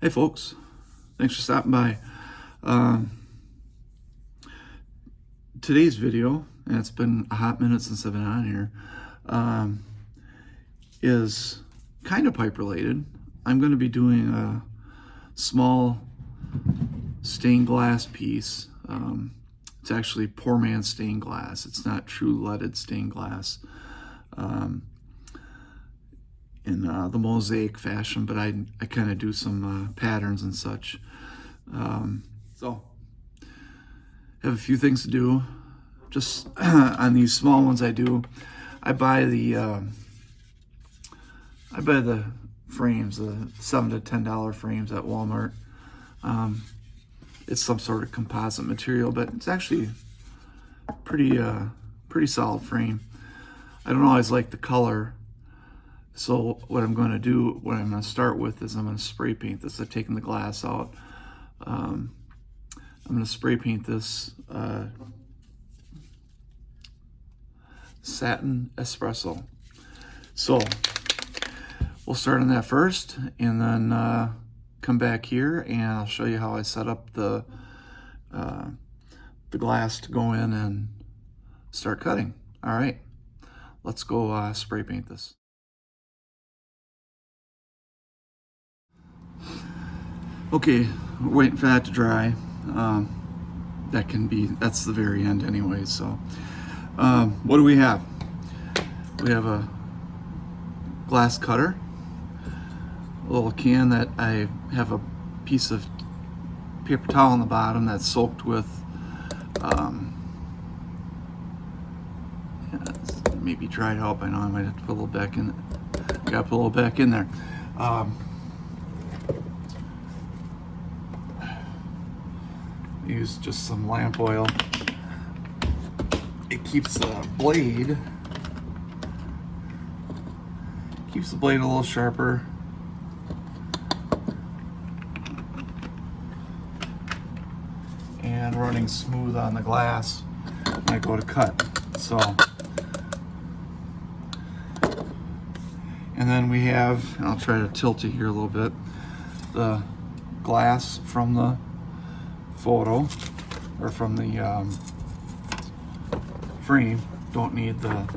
Hey folks, thanks for stopping by. Um, Today's video, and it's been a hot minute since I've been on here, um, is kind of pipe related. I'm going to be doing a small stained glass piece. It's actually poor man's stained glass. It's not true leaded stained glass in the mosaic fashion, but I kind of do some patterns and such. So have a few things to do. Just on these small ones, I buy the frames, the $7 to $10 frames at Walmart. It's some sort of composite material, but it's actually pretty solid frame. I don't always like the color, so what I'm going to start with is I'm going to spray paint this. I've taken the glass out. I'm going to spray paint this satin espresso. So we'll start on that first, and then come back here and I'll show you how I set up the glass to go in and start cutting. All right, let's go spray paint this. Okay, we're waiting for that to dry. That's the very end anyway. So what do we have? We have a glass cutter, a little can that I have a piece of paper towel on the bottom that's soaked with maybe dried out by now. I might have to put a little back in. Gotta put a little back in there. Use just some lamp oil. It keeps the blade a little sharper. And running smooth on the glass when I go to cut. So, and then we have, and I'll try to tilt it here a little bit, the glass from the photo, or from the frame. Don't need the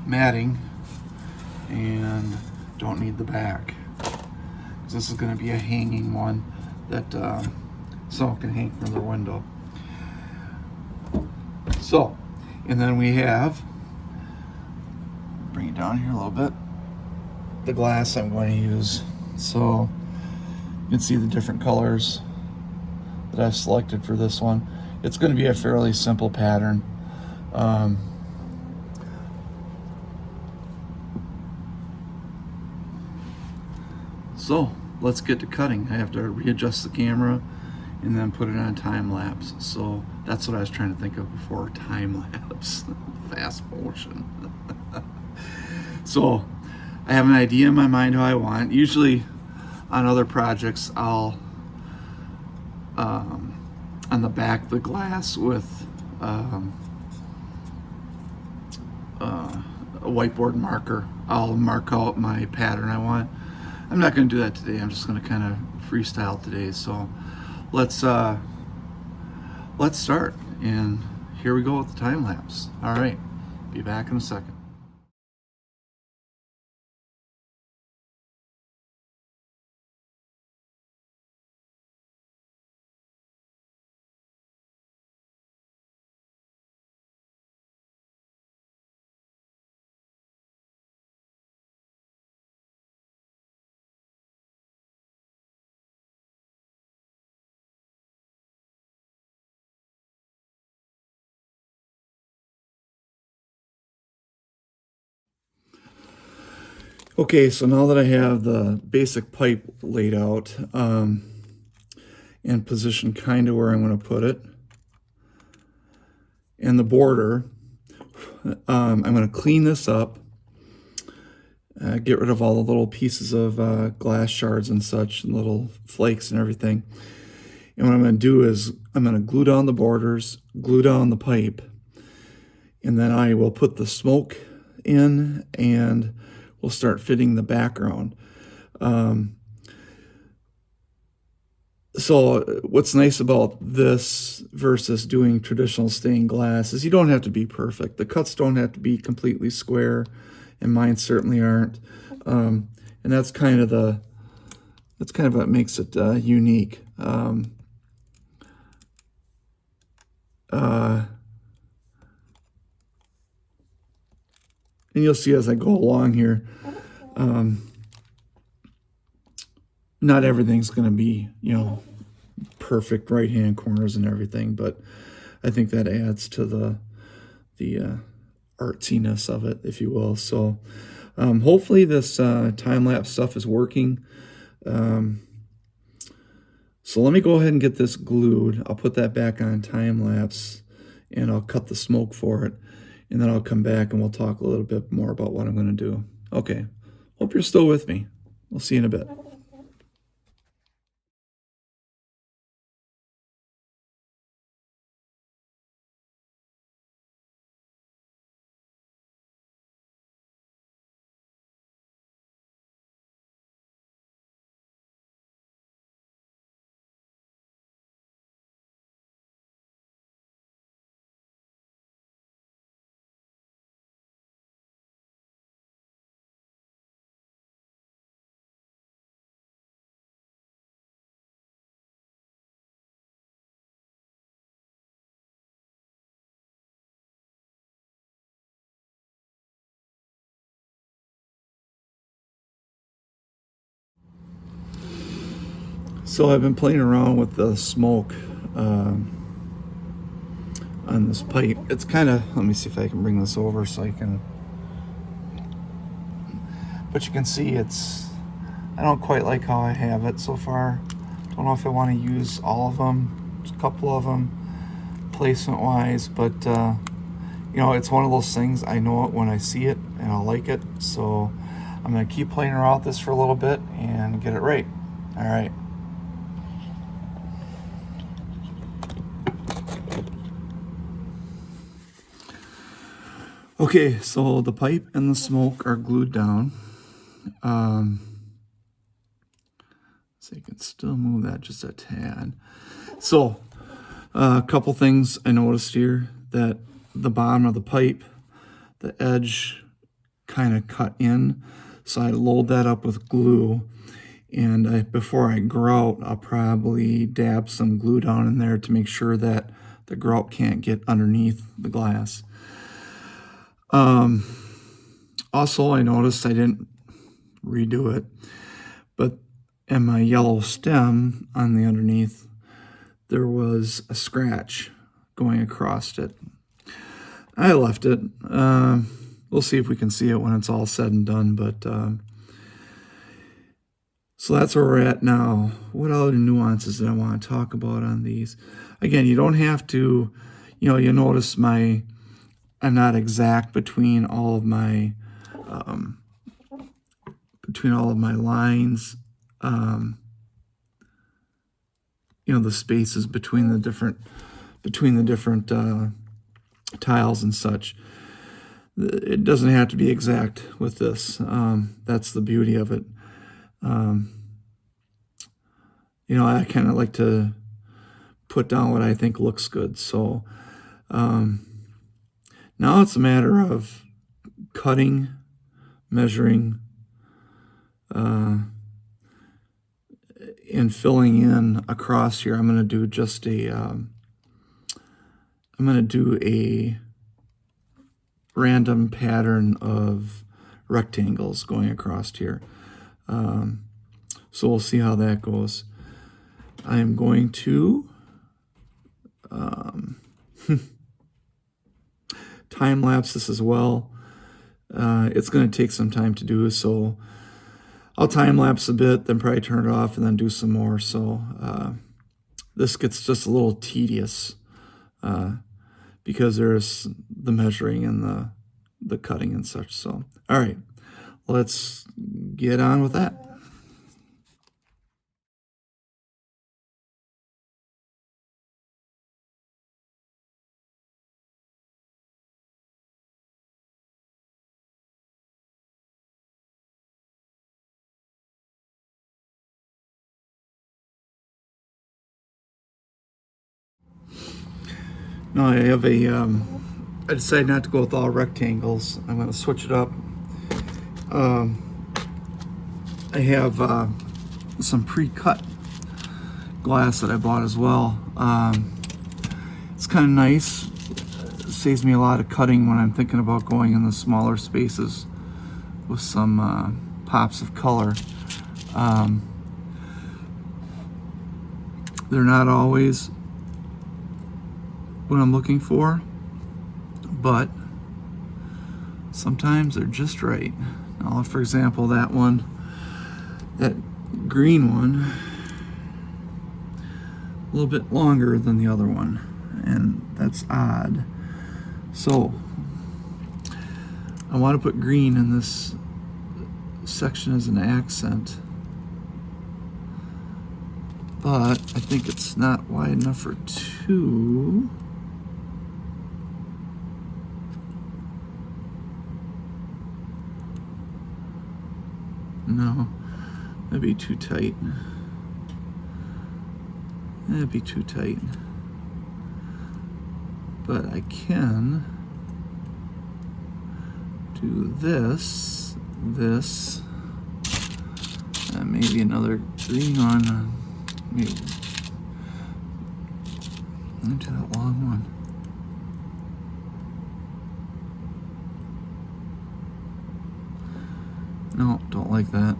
matting, and don't need the back. This is going to be a hanging one that someone can hang from their window. So, and then we have, bring it down here a little bit, the glass I'm going to use. So you can see the different colors that I've selected for this one. It's going to be a fairly simple pattern. So let's get to cutting. I have to readjust the camera and then put it on time lapse. So that's what I was trying to think of before, time lapse, fast motion. So I have an idea in my mind how I want. Usually on other projects, I'll on the back of the glass with a whiteboard marker, I'll mark out my pattern I want. I'm not going to do that today. I'm just going to kind of freestyle today. So let's start. And here we go with the time lapse. All right, be back in a second. Okay, so now that I have the basic pipe laid out and positioned kind of where I'm going to put it, and the border, I'm going to clean this up, get rid of all the little pieces of glass shards and such, and little flakes and everything. And what I'm going to do is I'm going to glue down the borders, glue down the pipe, and then I will put the smoke in, and we'll start fitting the background. So what's nice about this versus doing traditional stained glass is you don't have to be perfect. The cuts don't have to be completely square, and mine certainly aren't. And that's kind of what makes it unique. And you'll see as I go along here, not everything's going to be, perfect right-hand corners and everything, but I think that adds to the artsiness of it, if you will. So hopefully this time-lapse stuff is working. So let me go ahead and get this glued. I'll put that back on time-lapse, and I'll cut the smoke for it, and then I'll come back and we'll talk a little bit more about what I'm going to do. Okay, hope you're still with me. We'll see you in a bit. So I've been playing around with the smoke on this pipe. It's kind of, let me see if I can bring this over so I can, but you can see I don't quite like how I have it so far. Don't know if I want to use all of them, just a couple of them, placement wise, but it's one of those things, I know it when I see it and I like it, so I'm going to keep playing around with this for a little bit and get it right. All right. Okay, so the pipe and the smoke are glued down. So you can still move that just a tad. So a couple things I noticed here, that the bottom of the pipe, the edge kind of cut in. So I load that up with glue, and before I grout, I'll probably dab some glue down in there to make sure that the grout can't get underneath the glass. Also, I noticed I didn't redo it, but in my yellow stem on the underneath, there was a scratch going across it. I left it. We'll see if we can see it when it's all said and done, but so that's where we're at now. What other nuances did I want to talk about on these? Again, you don't have to, you notice I'm not exact between all of my lines. The spaces between the different tiles and such. It doesn't have to be exact with this. That's the beauty of it. I kind of like to put down what I think looks good. So now it's a matter of cutting, measuring, and filling in across here. I'm going to do just a random pattern of rectangles going across here. So we'll see how that goes. I'm going to time lapse this as well. It's going to take some time to do, so I'll time lapse a bit, then probably turn it off and then do some more. So this gets just a little tedious because there's the measuring and the cutting and such. So, all right, let's get on with that. Now I have I decided not to go with all rectangles. I'm going to switch it up. Um, I have some pre-cut glass that I bought as well. It's kind of nice. It saves me a lot of cutting when I'm thinking about going in the smaller spaces with some pops of color. They're not always what I'm looking for, but sometimes they're just right. Now, for example, that green one, a little bit longer than the other one, and that's odd. So I want to put green in this section as an accent, but I think it's not wide enough for two. No, that'd be too tight. That'd be too tight. But I can do this, and maybe another green one. Maybe into that long one. No, don't like that.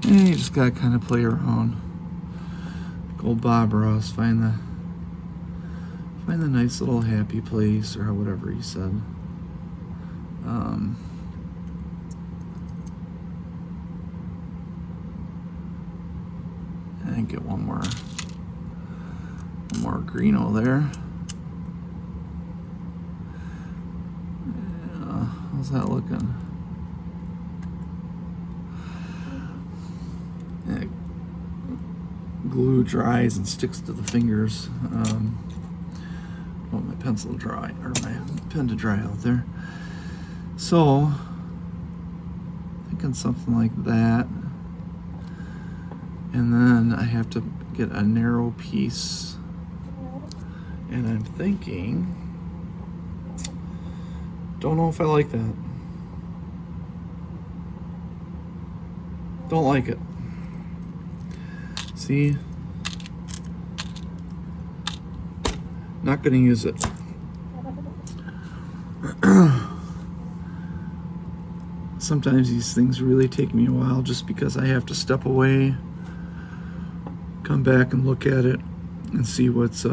You just gotta kind of play around. Like old Bob Ross, find the nice little happy place, or whatever he said. And get one more greeno there. Yeah, how's that looking? Yeah, glue dries and sticks to the fingers. Want my pencil dry, or my pen to dry out there. So, thinking something like that. And then I have to get a narrow piece. And I'm thinking, don't know if I like that. Don't like it. See? Not gonna use it. Sometimes these things really take me a while just because I have to step away, come back and look at it and see what's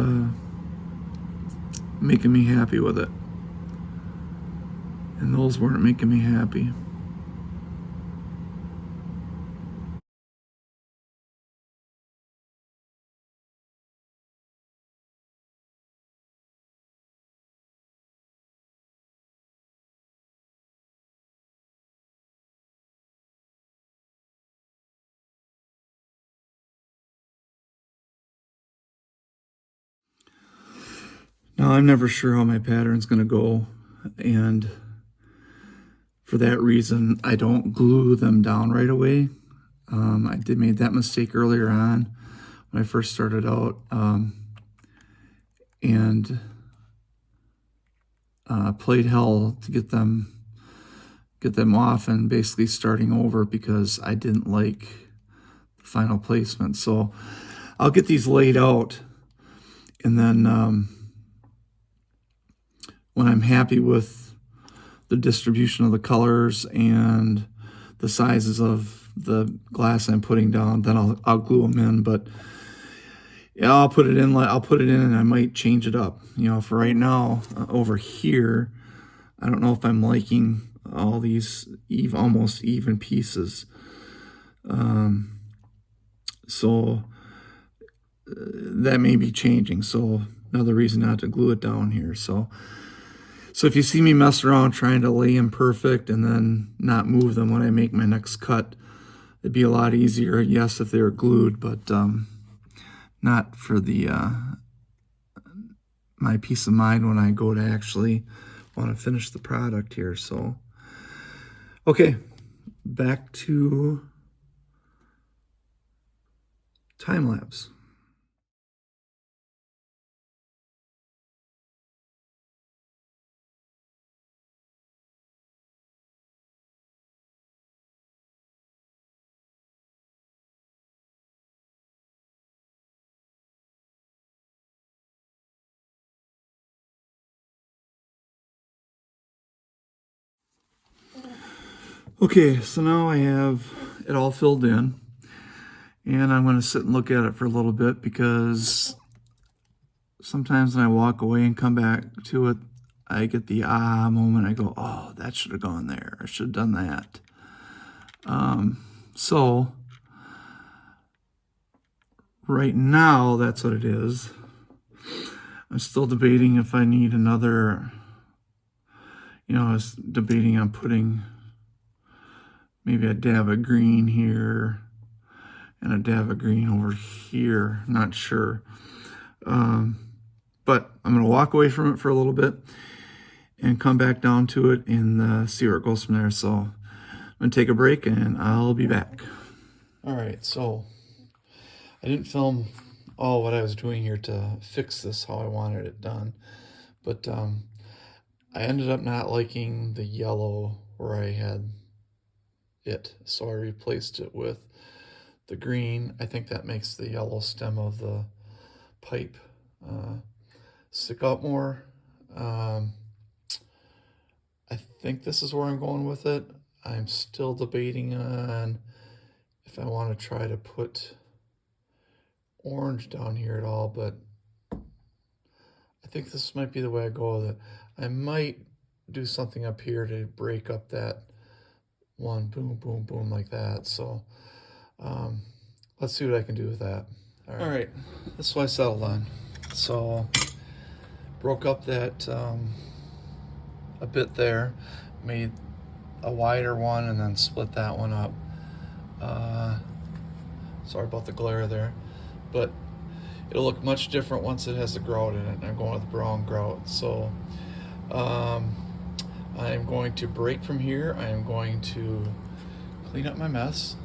making me happy with it. And those weren't making me happy. Now, I'm never sure how my pattern's going to go, and for that reason, I don't glue them down right away. I made that mistake earlier on when I first started out, and played hell to get them off and basically starting over because I didn't like the final placement. So I'll get these laid out, and then when I'm happy with the distribution of the colors and the sizes of the glass I'm putting down, then I'll glue them in. But yeah, I'll put it in, and I might change it up. For right now, over here, I don't know if I'm liking all these almost even pieces. So that may be changing. So another reason not to glue it down here. So if you see me mess around trying to lay them perfect and then not move them when I make my next cut, it'd be a lot easier, yes, if they were glued, but not for the my peace of mind when I go to actually want to finish the product here. So, okay, back to time lapse. Okay, so now I have it all filled in, and I'm going to sit and look at it for a little bit, because sometimes when I walk away and come back to it, I get the aha moment. I go, oh, that should have gone there. I should have done that. So right now, that's what it is. I'm still debating if I need another, I was debating on putting maybe a dab of green here and a dab of green over here. Not sure. But I'm going to walk away from it for a little bit and come back down to it and see where it goes from there. So I'm going to take a break and I'll be back. All right, so I didn't film all what I was doing here to fix this how I wanted it done, but I ended up not liking the yellow where I had it, so I replaced it with the green. I think that makes the yellow stem of the pipe stick out more. I think this is where I'm going with it. I'm still debating on if I want to try to put orange down here at all, but I think this might be the way I go with it. I might do something up here to break up that one, boom, boom, boom, like that. So let's see what I can do with that. All right, this is what I settled on. So broke up that a bit there, made a wider one, and then split that one up. Sorry about the glare there, but it'll look much different once it has the grout in it, and I'm going with brown grout. So I'm going to break from here. I am going to clean up my mess.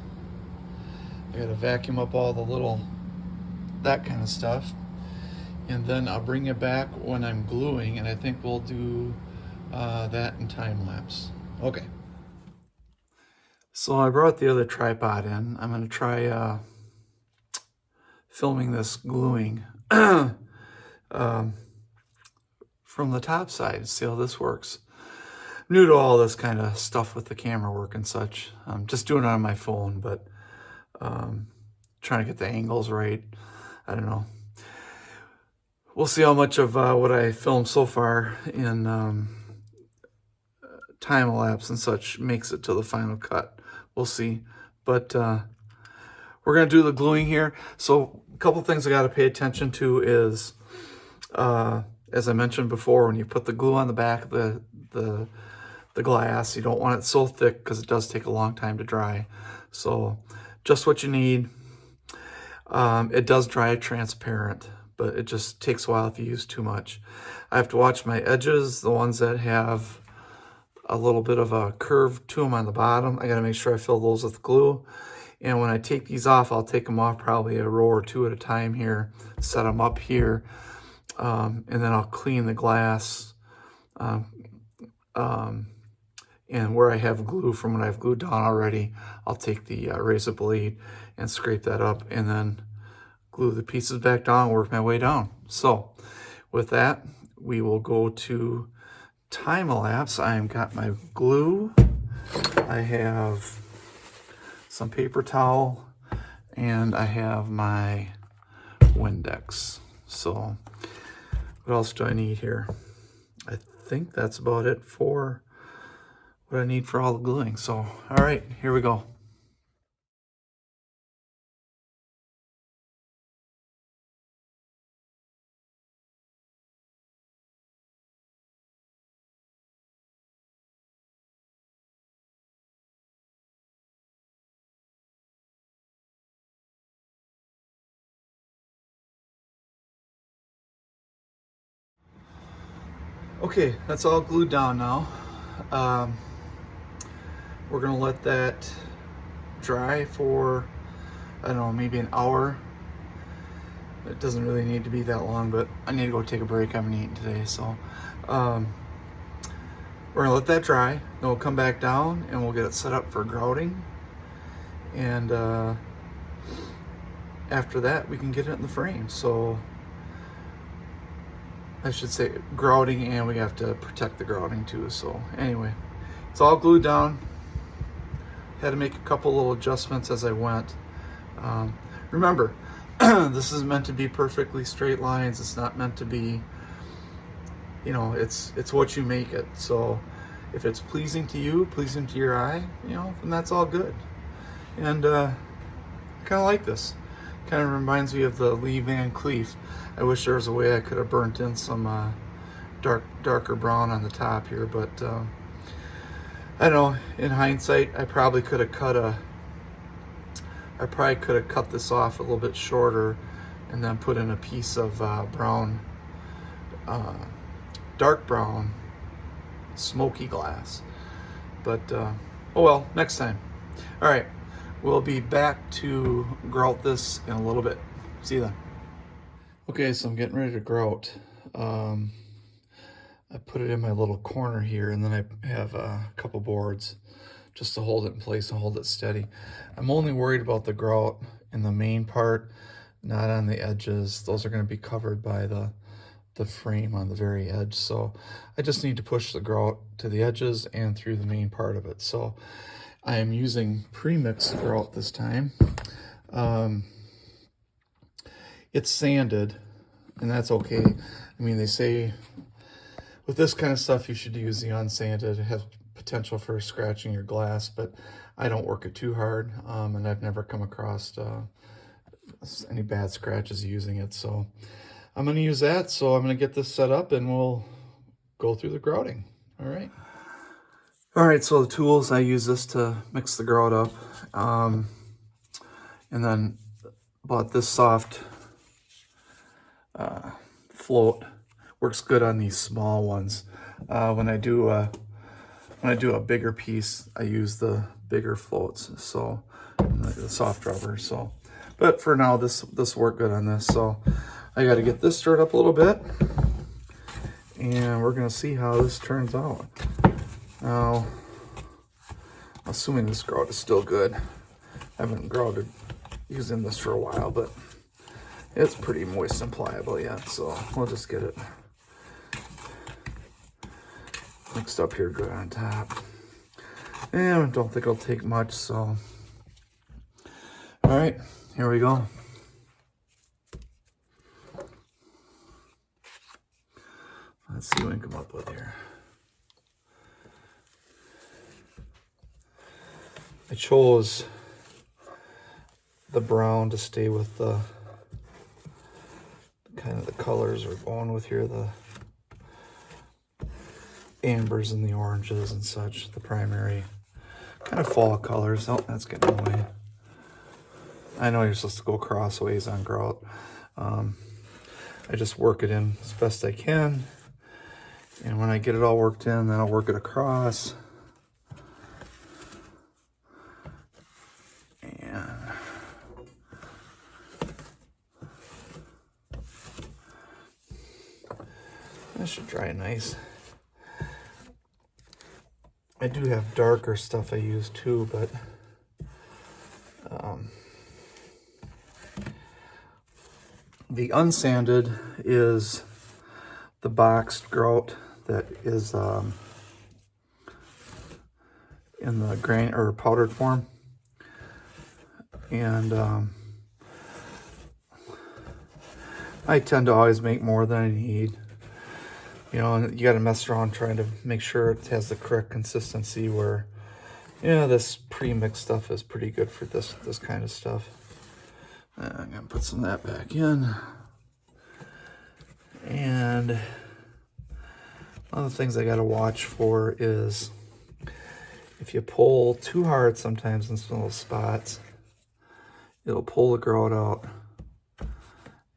I gotta vacuum up all the little, that kind of stuff. And then I'll bring it back when I'm gluing, and I think we'll do that in time lapse. Okay. So I brought the other tripod in. I'm gonna try filming this gluing from the top side, see how this works. I'm new to all this kind of stuff with the camera work and such. I'm just doing it on my phone, but trying to get the angles right. I don't know. We'll see how much of what I filmed so far in time lapse and such makes it to the final cut. We'll see. But we're going to do the gluing here. So a couple things I got to pay attention to is, as I mentioned before, when you put the glue on the back of the glass, you don't want it so thick because it does take a long time to dry. So just what you need. It does dry transparent, but it just takes a while if you use too much. I have to watch my edges, the ones that have a little bit of a curve to them on the bottom. I got to make sure I fill those with glue. And when I take these off, I'll take them off probably a row or two at a time here, set them up here, and then I'll clean the glass. And where I have glue from when I've glued down already, I'll take the razor blade and scrape that up and then glue the pieces back down, work my way down. So with that, we will go to time lapse. I've got my glue. I have some paper towel, and I have my Windex. So what else do I need here? I think that's about it for what I need for all the gluing. So, all right, here we go. Okay, that's all glued down now. We're gonna let that dry for, I don't know, maybe an hour. It doesn't really need to be that long, but I need to go take a break. I haven't eaten today, so we're gonna let that dry. Then we'll come back down and we'll get it set up for grouting. And after that, we can get it in the frame. So I should say grouting, and we have to protect the grouting too. So anyway, it's all glued down. Had to make a couple little adjustments as I went. Remember, this is meant to be perfectly straight lines. It's not meant to be, you know, it's what you make it. So if it's pleasing to you, pleasing to your eye, you know, then that's all good. And I kind of like this. Kind of reminds me of the Lee Van Cleef. I wish there was a way I could have burnt in some darker brown on the top here, but I don't know. In hindsight, I probably could have cut this off a little bit shorter, and then put in a piece of brown, dark brown, smoky glass. But oh well, next time. All right. We'll be back to grout this in a little bit. See you then. Okay, so I'm getting ready to grout. I put it in my little corner here, and then I have a couple boards just to hold it in place and hold it steady. I'm only worried about the grout in the main part, not on the edges. Those are going to be covered by the frame on the very edge. So I just need to push the grout to the edges and through the main part of it. So I am using pre-mixed grout this time. It's sanded, and that's okay. I mean, they say with this kind of stuff you should use the unsanded. It has potential for scratching your glass, but I don't work it too hard, and I've never come across any bad scratches using it. So I'm going to use that. So I'm going to get this set up, and we'll go through the grouting. All right. All right, so the tools, I use this to mix the grout up. And then bought this soft float. Works good on these small ones. When I do a bigger piece, I use the bigger floats, so the soft rubber. So, but for now, this worked good on this. So I got to get this stirred up a little bit, and we're gonna see how this turns out. Now, assuming this grout is still good. I haven't grouted using this for a while, but it's pretty moist and pliable yet, so we'll just get it mixed up here good on top. And I don't think it'll take much, so. All right, here we go. Let's see what we can come up with here. I chose the brown to stay with the kind of the colors we're going with here, the ambers and the oranges and such, the primary kind of fall colors. Oh, that's getting in the way. I know you're supposed to go crossways on grout. I just work it in as best I can, and when I get it all worked in, then I'll work it across. That should dry nice. I do have darker stuff I use too, but the unsanded is the boxed grout that is in the grain or powdered form, and I tend to always make more than I need. You know, and you got to mess around trying to make sure it has the correct consistency where, you know, this pre-mixed stuff is pretty good for this kind of stuff. I'm going to put some of that back in. And one of the things I got to watch for is if you pull too hard sometimes in some little spots, it'll pull the grout out.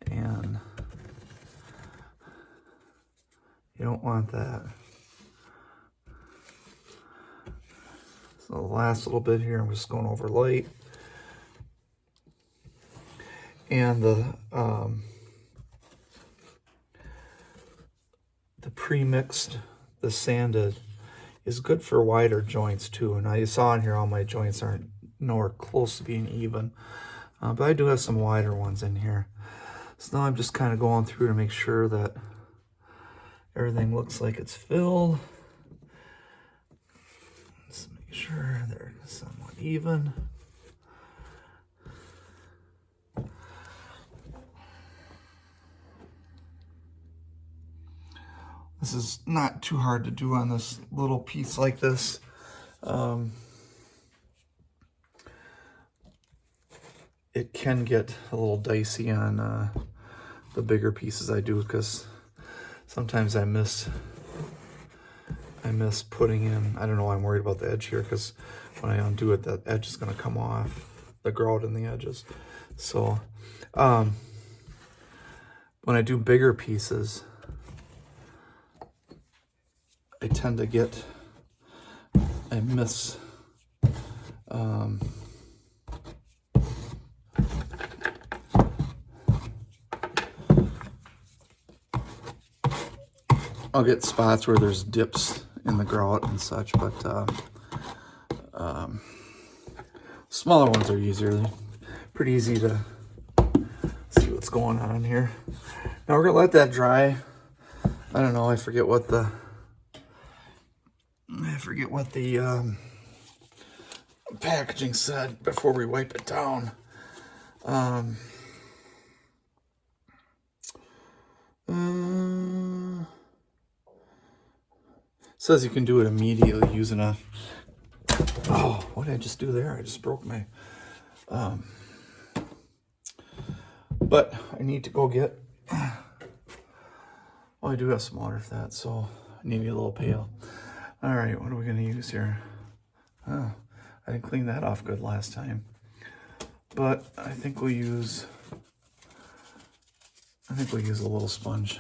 And you don't want that. So the last little bit here, I'm just going over light. And the pre-mixed, the sanded, is good for wider joints too. Now you saw in here all my joints aren't nowhere close to being even, but I do have some wider ones in here. So now I'm just kind of going through to make sure that everything looks like it's filled. Just make sure they're somewhat even. This is not too hard to do on this little piece like this. It can get a little dicey on the bigger pieces I do, because sometimes I miss putting in, I don't know why I'm worried about the edge here, because when I undo it, that edge is going to come off, the grout in the edges. So when I do bigger pieces, I tend to get, I miss I'll get spots where there's dips in the grout and such, but smaller ones are easier. They're pretty easy to see what's going on here. Now we're gonna let that dry. I don't know, I forget what the packaging said before we wipe it down. Says you can do it immediately using a, oh, what did I just do there? I just broke my, but I need to go get, well, I do have some water for that, so I need to get a little pail. All right, what are we gonna use here? Oh, I didn't clean that off good last time, but I think we'll use a little sponge.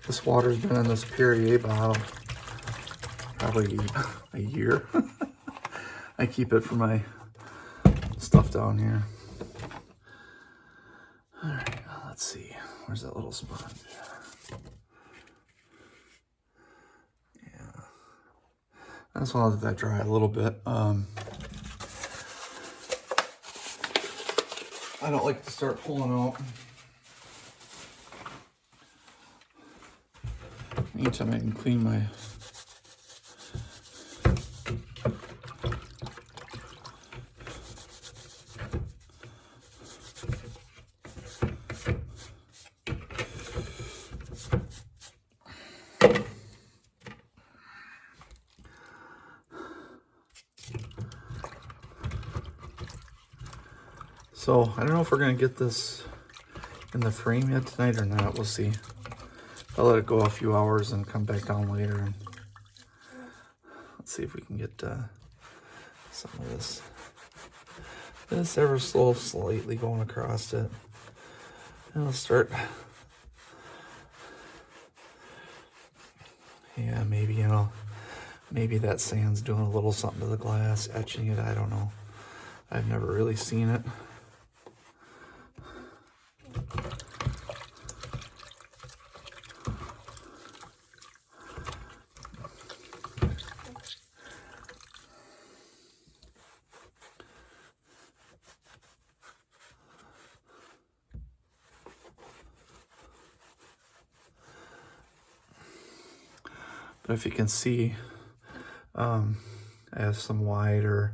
This water's been in this Perrier bottle probably a year. I keep it for my stuff down here. All right, let's see. Where's that little sponge? Yeah, I just want to let that dry a little bit. I don't like to start pulling out. Anytime I can clean my so I don't know if we're gonna get this in the frame yet tonight or not. We'll see. I'll let it go a few hours and come back down later. And let's see if we can get some of this ever so slightly going across it. And I'll start. Yeah, maybe, you know, maybe that sand's doing a little something to the glass, etching it. I don't know. I've never really seen it. But if you can see, I have a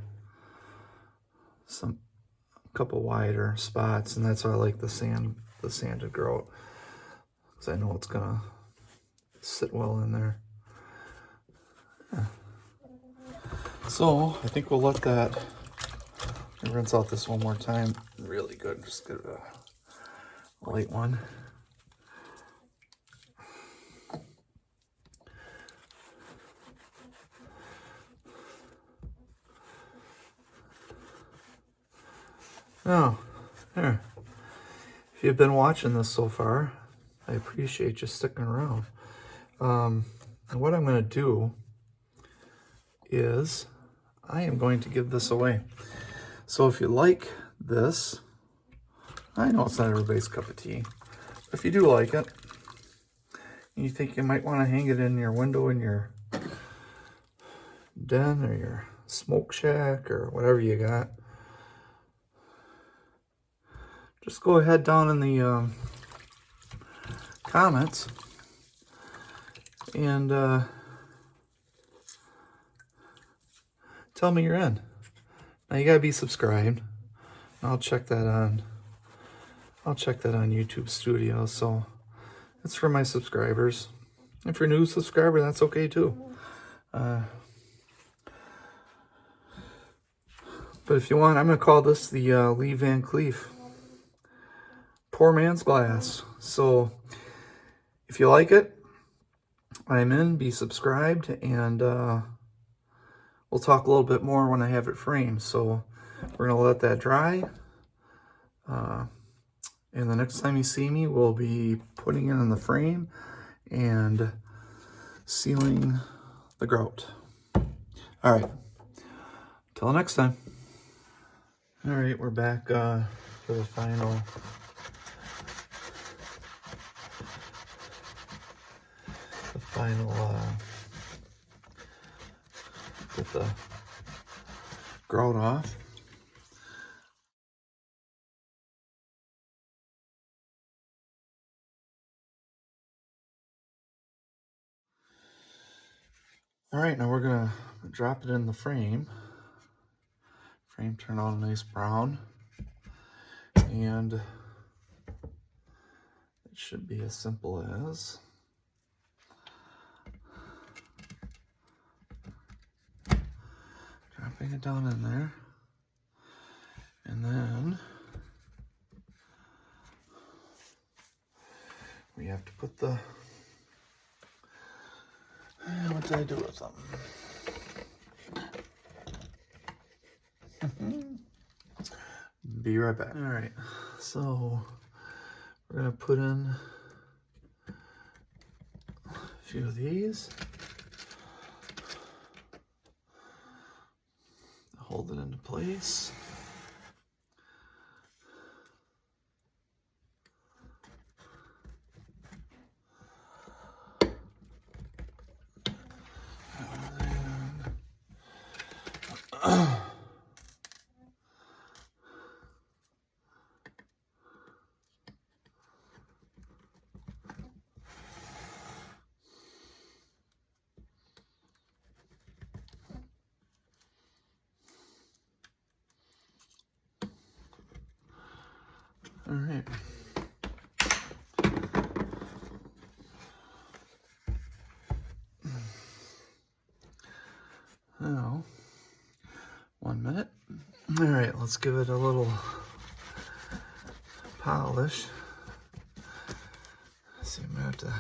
couple wider spots, and that's why I like the sanded grout, because I know it's gonna sit well in there. Yeah. So I think we'll let that rinse out this one more time. Really good. Just give it a light one. Oh, there. If you've been watching this so far, I appreciate you sticking around. And what I'm going to do is I am going to give this away. So if you like this, I know it's not everybody's cup of tea, but if you do like it, You think you might want to hang it in your window in your den or your smoke shack or whatever you got, just go ahead down in the comments and tell me you're in. Now you gotta be subscribed. I'll check that on YouTube Studio. So it's for my subscribers. And for new subscriber, that's okay too. But if you want, I'm gonna call this the Lee Van Cleef Poor Man's Glass. So if you like it, I'm in. Be subscribed, and we'll talk a little bit more when I have it framed. So we're gonna let that dry. And the next time you see me, we'll be putting it in the frame and sealing the grout. All right, till next time. All right, we're back for the final get the grout off. All right, now we're gonna drop it in the frame. Frame turned out a nice brown, and it should be as simple as dropping it down in there, and then we have to put the, what did I do with them? Be right back. All right, so we're gonna put in a few of these, hold it into place. All right. Now, 1 minute. All right, let's give it a little polish. See, I'm gonna have to.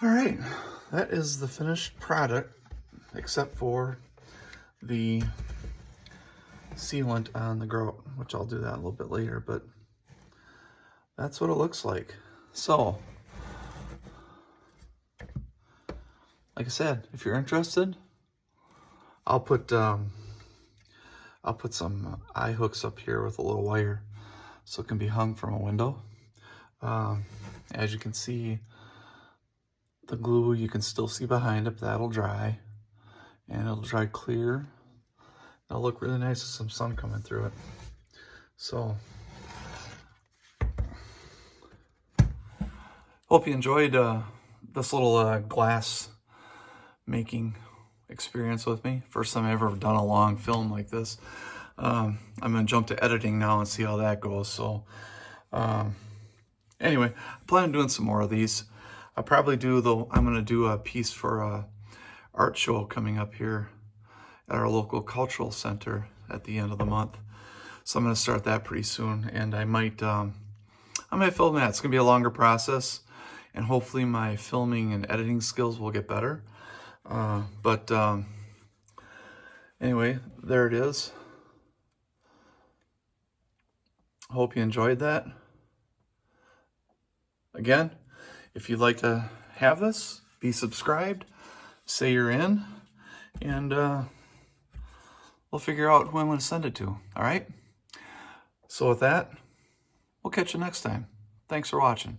All right, that is the finished product, except for the sealant on the grout, which I'll do that a little bit later, but that's what it looks like. So like I said, if you're interested, I'll put some eye hooks up here with a little wire so it can be hung from a window. As you can see, the glue you can still see behind it, that'll dry, and it'll dry clear. It'll look really nice with some sun coming through it. So, hope you enjoyed this little glass making experience with me. First time I've ever done a long film like this. I'm gonna jump to editing now and see how that goes. So anyway, I plan on doing some more of these. I'll probably I'm gonna do a piece for a art show coming up here at our local cultural center at the end of the month. So I'm gonna start that pretty soon, and I might film that. It's gonna be a longer process, and hopefully my filming and editing skills will get better. Anyway, there it is. Hope you enjoyed that. Again, if you'd like to have this, be subscribed, say you're in, and we'll figure out who I'm going to send it to. All right? So with that, we'll catch you next time. Thanks for watching.